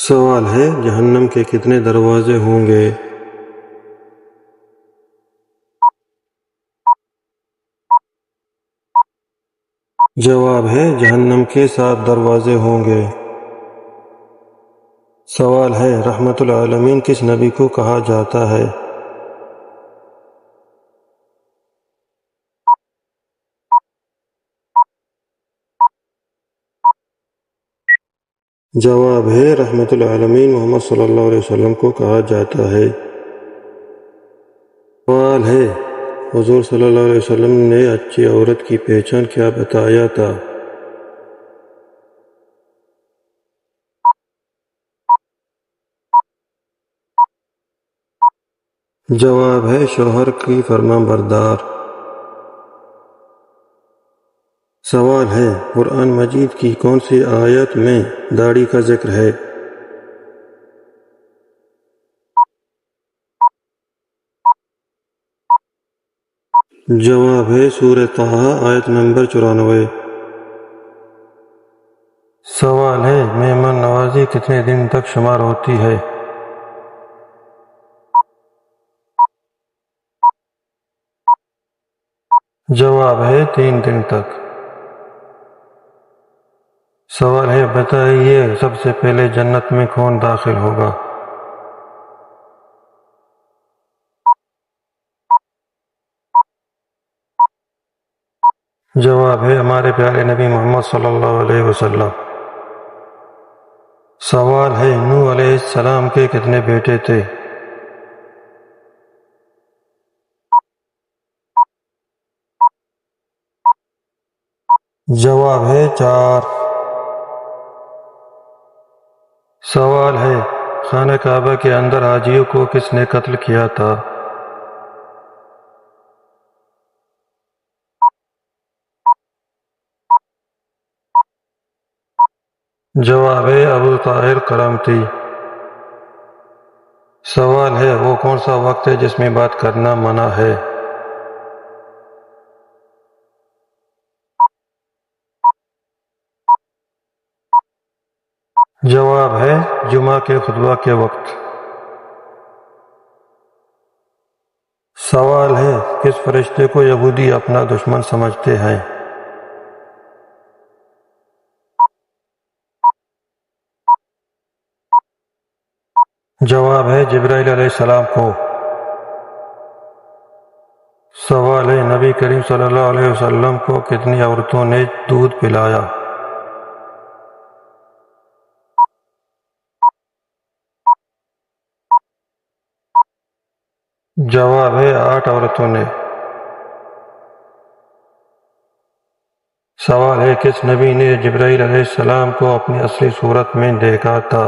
سوال ہے جہنم کے کتنے دروازے ہوں گے؟ جواب ہے جہنم کے 7 دروازے ہوں گے۔ سوال ہے رحمت العالمین کس نبی کو کہا جاتا ہے؟ جواب ہے رحمت العالمین محمد صلی اللہ علیہ وسلم کو کہا جاتا ہے۔ سوال ہے حضور صلی اللہ علیہ وسلم نے اچھی عورت کی پہچان کیا بتایا تھا؟ جواب ہے شوہر کی فرمان بردار۔ سوال ہے قرآن مجید کی کون سی آیت میں داڑھی کا ذکر ہے؟ جواب ہے سورہ طٰہٰ آیت نمبر 94۔ سوال ہے مہمان نوازی کتنے دن تک شمار ہوتی ہے؟ جواب ہے 3 دن تک۔ سوال ہے بتائیے سب سے پہلے جنت میں کون داخل ہوگا؟ جواب ہے ہمارے پیارے نبی محمد صلی اللہ علیہ وسلم۔ سوال ہے نوح علیہ السلام کے کتنے بیٹے تھے؟ جواب ہے 4۔ سوال ہے خانہ کعبہ کے اندر حاجیوں کو کس نے قتل کیا تھا؟ جواب ہے ابو طاہر کرامتی۔ سوال ہے وہ کون سا وقت ہے جس میں بات کرنا منع ہے؟ جواب ہے جمعہ کے خطبہ کے وقت۔ سوال ہے کس فرشتے کو یہودی اپنا دشمن سمجھتے ہیں؟ جواب ہے جبرائیل علیہ السلام کو۔ سوال ہے نبی کریم صلی اللہ علیہ وسلم کو کتنی عورتوں نے دودھ پلایا؟ جواب ہے 8 عورتوں نے۔ سوال ہے کس نبی نے جبرائیل علیہ السلام کو اپنی اصلی صورت میں دیکھا تھا؟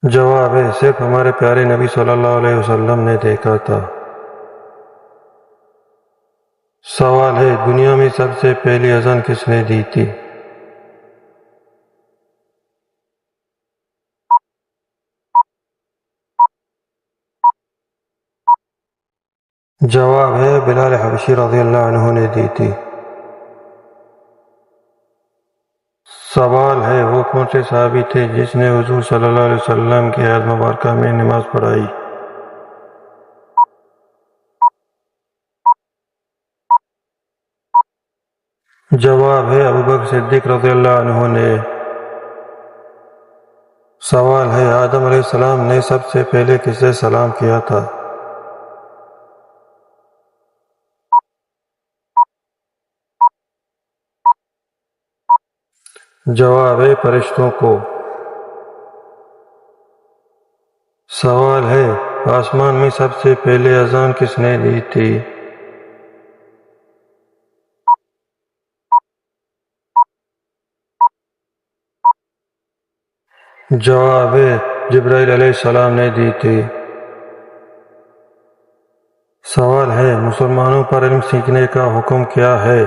جواب ہے صرف ہمارے پیارے نبی صلی اللہ علیہ وسلم نے دیکھا تھا۔ سوال ہے دنیا میں سب سے پہلی اذان کس نے دی تھی؟ جواب ہے بلال حبشی رضی اللہ عنہ نے دی تھی۔ سوال ہے وہ کون سے صحابی تھے جس نے حضور صلی اللہ علیہ وسلم کی حیات مبارکہ میں نماز پڑھائی؟ جواب ہے ابوبکر صدیق رضی اللہ عنہ نے۔ سوال ہے آدم علیہ السلام نے سب سے پہلے کسے سلام کیا تھا؟ جواب ہے فرشتوں کو۔ سوال ہے آسمان میں سب سے پہلے اذان کس نے دی تھی؟ جواب ہے جبرائیل علیہ السلام نے دی تھی۔ سوال ہے مسلمانوں پر علم سیکھنے کا حکم کیا ہے؟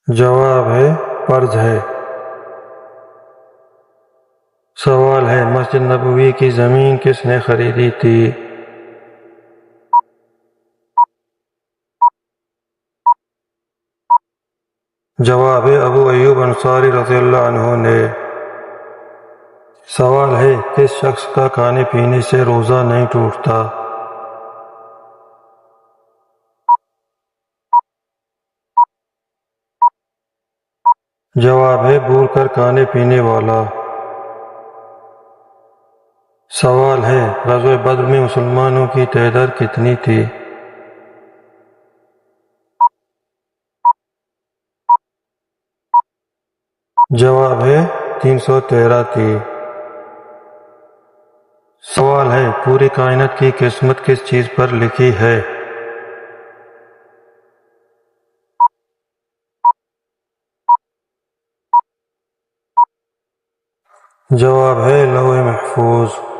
جواب ہے فرض ہے۔ سوال سوال ہے مسجد نبوی کی زمین کس نے خریدی تھی؟ جواب ہے ابو ایوب انصاری رضی اللہ عنہ نے۔ سوال ہے کس شخص کا کھانے پینے سے روزہ نہیں ٹوٹتا؟ جواب ہے بھول کر کھانے پینے والا۔ سوال ہے غزوہ بدر میں مسلمانوں کی تعداد کتنی تھی؟ جواب ہے 313 تھی۔ سوال ہے پوری کائنات کی قسمت کس چیز پر لکھی ہے؟ جواب ہے لوح محفوظ۔